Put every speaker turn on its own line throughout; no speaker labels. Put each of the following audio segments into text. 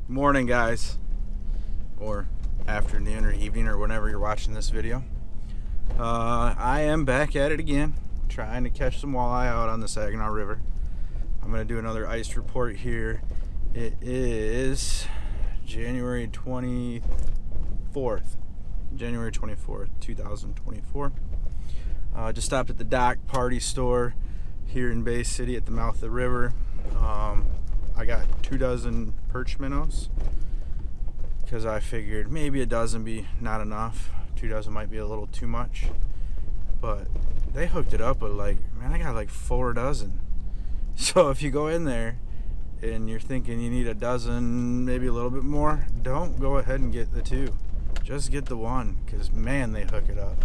Morning, guys, or afternoon or evening or whenever you're watching this video. I am back at it again, trying to catch some walleye out on the Saginaw River. I'm going to do another ice report here. It is January 24th, 2024. Just stopped at the Dock Party store here in Bay City at the mouth of the river. I got 2 dozen perch minnows because I figured maybe a dozen be not enough. 2 dozen might be a little too much, but they hooked it up with I got like 4 dozen. So if you go in there and you're thinking you need a dozen, maybe a little bit more, don't go ahead and get the 2. Just get the 1, because man, they hook it up.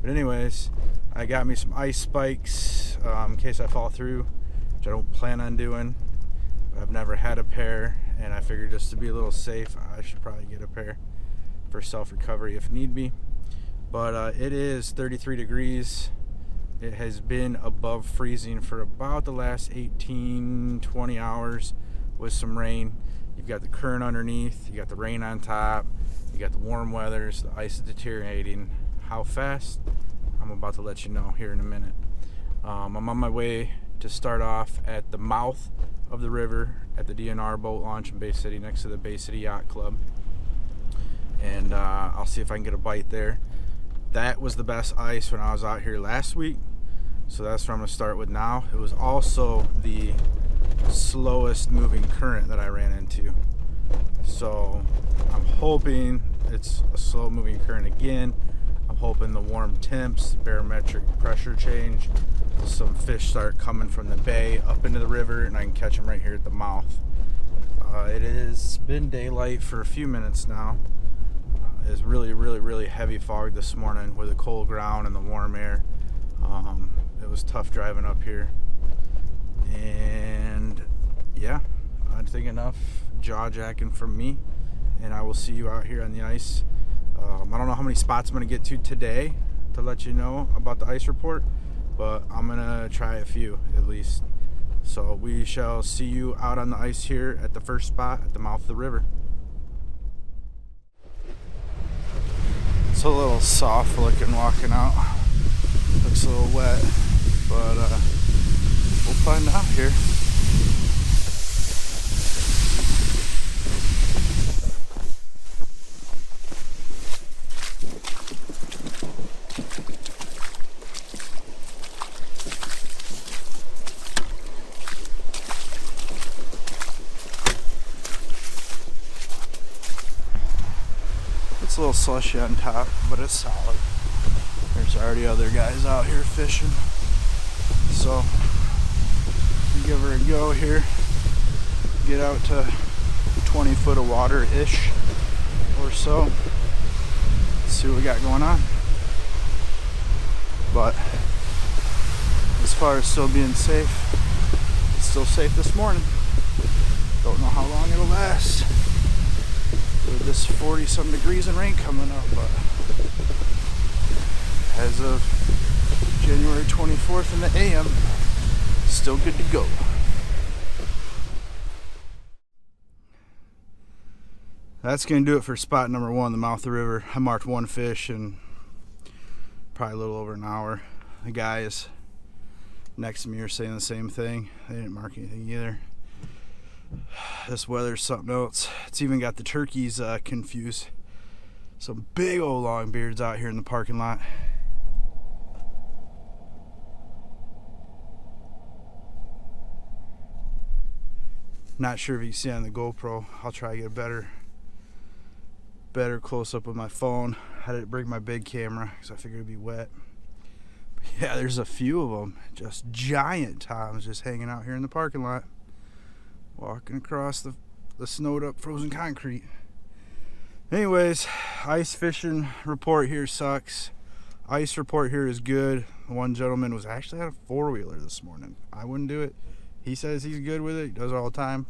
But anyways, I got me some ice spikes in case I fall through, which I don't plan on doing. I've never had a pair, and I figured just to be a little safe, I should probably get a pair for self-recovery if need be. But it is 33 degrees. It has been above freezing for about the last 18-20 hours with some rain. You've got the current underneath, you got the rain on top, you got the warm weather, so the ice is deteriorating. How fast? I'm about to let you know here in a minute. I'm on my way to start off at the mouth of the river at the DNR boat launch in Bay City next to the Bay City Yacht Club, and I'll see if I can get a bite there. That was the best ice when I was out here last week, so that's what I'm going to start with now. It was also the slowest moving current that I ran into, so I'm hoping it's a slow moving current again. I'm hoping the warm temps, barometric pressure change, some fish start coming from the bay up into the river, and I can catch them right here at the mouth. It has been daylight for a few minutes now. It's really heavy fog this morning with the cold ground and the warm air. It was tough driving up here, and yeah, I think enough jaw jacking from me, and I will see you out here on the ice. I don't know how many spots I'm going to get to today to let you know about the ice report, but I'm going to try a few at least. So we shall see you out on the ice here at the first spot at the mouth of the river. It's a little soft looking walking out. Looks a little wet, but we'll find out here. It's a little slushy on top, but it's solid. There's already other guys out here fishing, so give her a go here. Get out to 20 foot of water-ish or so. See what we got going on. But as far as still being safe, it's still safe this morning. Don't know how long it'll last with this 40-some degrees and rain coming up, but as of January 24th in the AM, still good to go. That's going to do it for spot number 1, the mouth of the river. I marked 1 fish in probably a little over an hour. The guys next to me are saying the same thing. They didn't mark anything either. This weather's something else. It's even got the turkeys confused. Some big old long beards out here in the parking lot. Not sure if you can see on the GoPro. I'll try to get a better close up with my phone. I didn't bring my big camera because I figured it'd be wet. But yeah, there's a few of them, just giant toms, just hanging out here in the parking lot, walking across the snowed up frozen concrete. Anyways, ice fishing report here sucks. Ice report here is good. One gentleman was actually on a 4-wheeler this morning. I wouldn't do it. He says he's good with it. He does it all the time.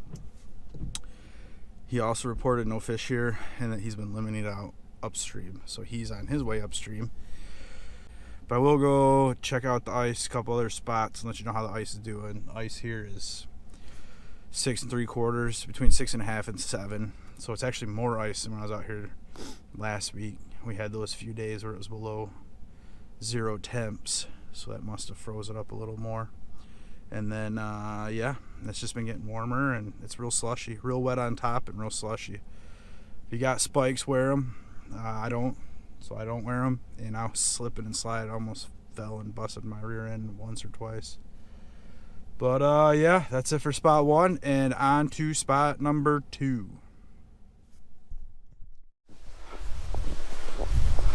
He also reported no fish here and that he's been limiting it out upstream. So he's on his way upstream. But I will go check out the ice, a couple other spots, and let you know how the ice is doing. Ice here is 6 3/4, between 6.5 and 7. So it's actually more ice than when I was out here last week. We had those few days where it was below 0 temps, so that must have frozen up a little more. And then yeah, it's just been getting warmer, and it's real slushy, real wet on top and real slushy. If you got spikes, wear them. I don't, so I don't wear them. And I was slipping and sliding, almost fell and busted my rear end once or twice. But yeah, that's it for spot 1, and on to spot number 2.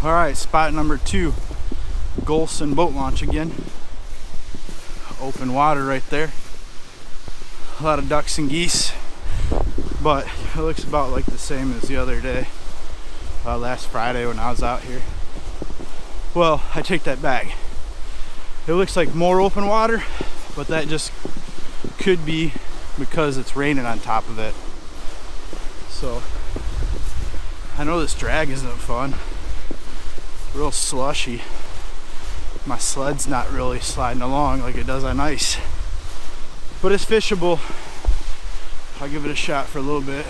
All right, spot number 2, Golson boat launch again. Open water right there. A lot of ducks and geese, but it looks about like the same as the other day, last Friday when I was out here. Well, I take that back. It looks like more open water, but that just could be because it's raining on top of it. So I know this drag isn't fun. Real slushy. My sled's not really sliding along like it does on ice, but it's fishable. I'll give it a shot for a little bit,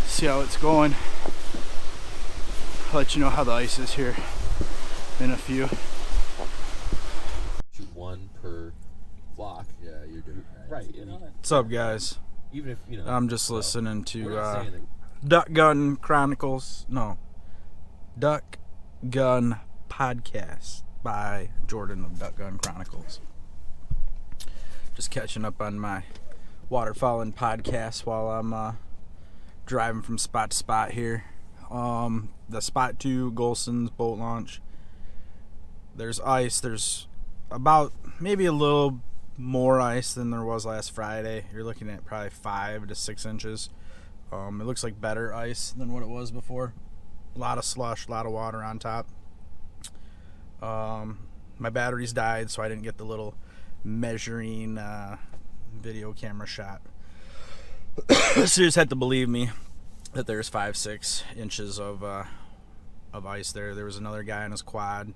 see how it's going. I'll let you know how the ice is here in a few.
Shoot 1 per flock. Yeah, you're doing right.
What's up, guys?
Even if
I'm just listening to
Duck
Gun Chronicles. No, Duck Gun Podcast by Jordan of Duck Gun Chronicles. Just catching up on my waterfowling podcast while I'm driving from spot to spot here. The spot 2 Golson's boat launch. There's ice. There's about maybe a little more ice than there was last Friday. You're looking at probably 5 to 6 inches. It looks like better ice than what it was before. A lot of slush, a lot of water on top. My batteries died, so I didn't get the little measuring video camera shot. So you just have to believe me that there's 5-6 inches of ice there. There was another guy on his quad.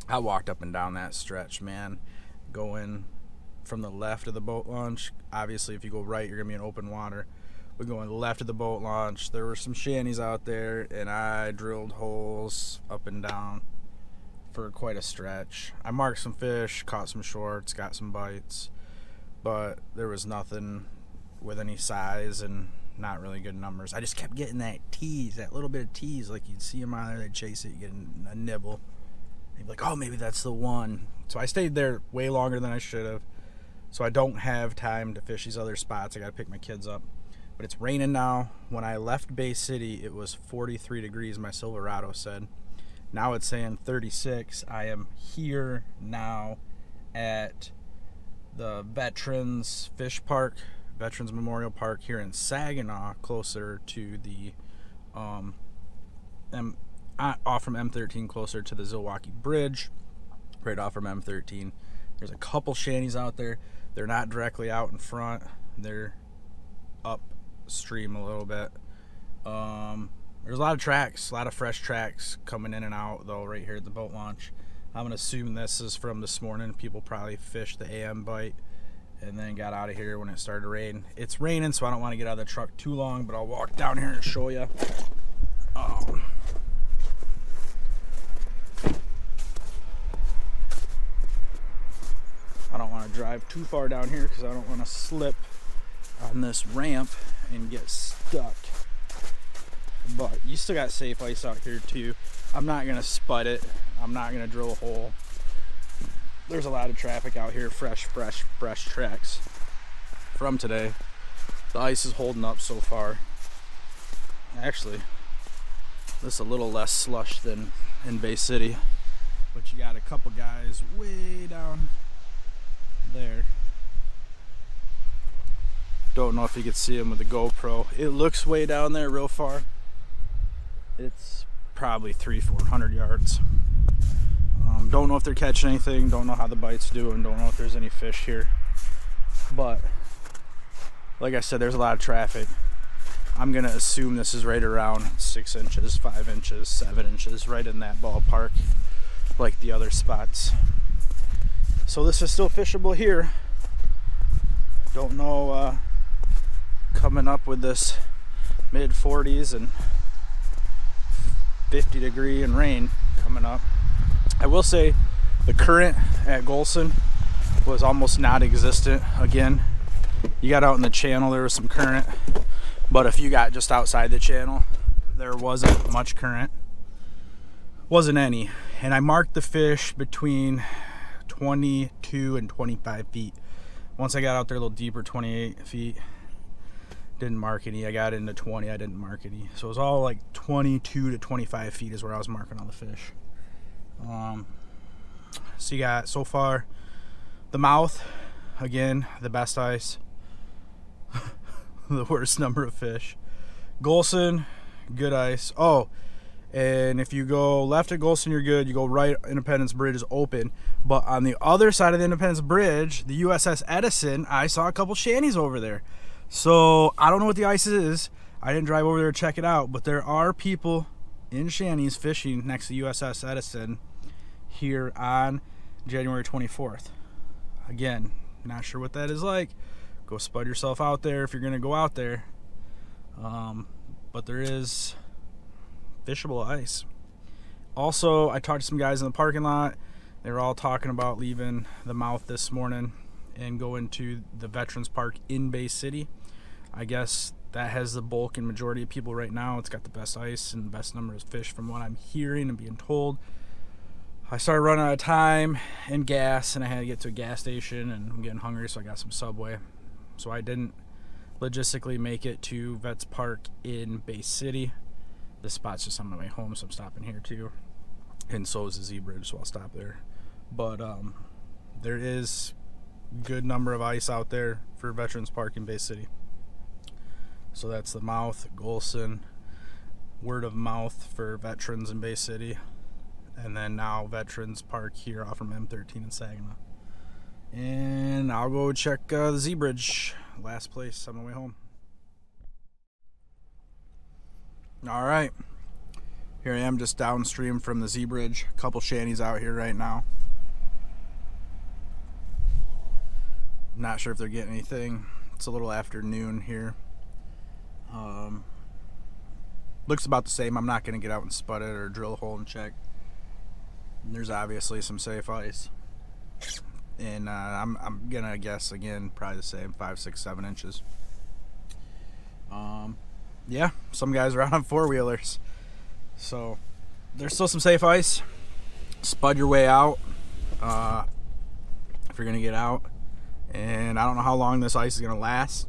I walked up and down that stretch, man, going from the left of the boat launch. Obviously, if you go right, you're gonna be in open water. We're going left of the boat launch. There were some shanties out there, and I drilled holes up and down for quite a stretch. I marked some fish, caught some shorts, got some bites, but there was nothing with any size and not really good numbers. I just kept getting that tease, that little bit of tease, like you'd see them out there, they'd chase it, you get a nibble. You'd be like, oh, maybe that's the one. So I stayed there way longer than I should have. So I don't have time to fish these other spots. I got to pick my kids up. But it's raining now. When I left Bay City, it was 43 degrees, my Silverado said. Now it's saying 36. I am here now at the Veterans Fish Park, Veterans Memorial Park here in Saginaw, closer to the off from M13, closer to the Zilwaukee Bridge, right off from M13. There's a couple shanties out there. They're not directly out in front. They're upstream a little bit. There's a lot of tracks, a lot of fresh tracks coming in and out, though, right here at the boat launch. I'm going to assume this is from this morning. People probably fished the AM bite and then got out of here when it started to rain. It's raining, so I don't want to get out of the truck too long, but I'll walk down here and show you. I don't want to drive too far down here because I don't want to slip on this ramp and get stuck. But you still got safe ice out here too. I'm not going to spud it. I'm not going to drill a hole. There's a lot of traffic out here, fresh tracks from today. The ice is holding up so far. Actually, this is a little less slush than in Bay City. But you got a couple guys way down there. Don't know if you can see them with the GoPro. It looks way down there real far. It's probably 300-400 yards. Don't know if they're catching anything. Don't know how the bite's doing. Don't know if there's any fish here. But like I said, there's a lot of traffic. I'm gonna assume this is right around 6 inches, 5 inches, 7 inches, right in that ballpark, like the other spots. So this is still fishable here. Don't know, coming up with this mid 40s and 50 degree and rain coming up. I will say the current at Golson was almost non-existent. Again, you got out in the channel, there was some current, but if you got just outside the channel, there wasn't much current. Wasn't any. And I marked the fish between 22 and 25 feet. Once I got out there a little deeper, 28 feet, didn't mark any. I got into 20, I didn't mark any. So it was all like 22 to 25 feet is where I was marking all the fish. So you got, so far, the mouth, again, the best ice. The worst number of fish. Golson, good ice. Oh, and if you go left at Golson, you're good. You go right, Independence Bridge is open. But on the other side of the Independence Bridge, the USS Edison, I saw a couple shanties over there. So I don't know what the ice is. I didn't drive over there to check it out, but there are people in shanties fishing next to USS Edison here on January 24th. Again, not sure what that is like. Go spud yourself out there if you're going to go out there. But there is fishable ice. Also, I talked to some guys in the parking lot. They were all talking about leaving the mouth this morning and going to the Veterans Park in Bay City. I guess that has the bulk and majority of people right now. It's got the best ice and the best number of fish from what I'm hearing and being told. I started running out of time and gas, and I had to get to a gas station, and I'm getting hungry, so I got some Subway. So I didn't logistically make it to Vets Park in Bay City. This spot's just on my way home, so I'm stopping here too. And so is the Z-Bridge, so I'll stop there. But there is a good number of ice out there for Veterans Park in Bay City. So that's the mouth, Golson, word of mouth for veterans in Bay City. And then now Veterans Park here off from M13 in Saginaw. And I'll go check the Z-Bridge, last place on my way home. All right, here I am just downstream from the Z-Bridge. A couple shanties out here right now. Not sure if they're getting anything. It's a little after noon here. Looks about the same. I'm not going to get out and spud it or drill a hole and check. There's obviously some safe ice. And I'm going to guess, again, probably the same, 5, 6, 7 inches. Yeah, some guys are out on four-wheelers. So there's still some safe ice. Spud your way out if you're going to get out. And I don't know how long this ice is going to last.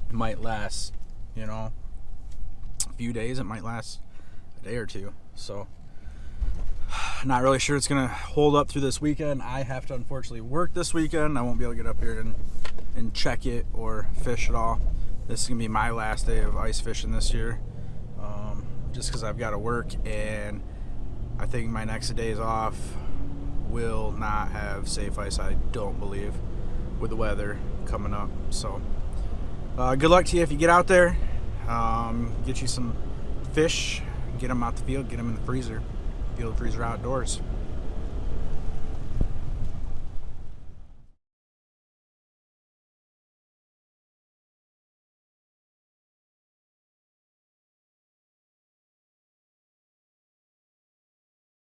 It might last, a few days. It might last a day or two. So not really sure it's going to hold up through this weekend. I have to unfortunately work this weekend. I won't be able to get up here and check it or fish at all. This is going to be my last day of ice fishing this year, just because I've got to work, and I think my next days off will not have safe ice, I don't believe, with the weather coming up. So good luck to you if you get out there. Get you some fish, get them out the field, get them in the freezer. Field freezer outdoors.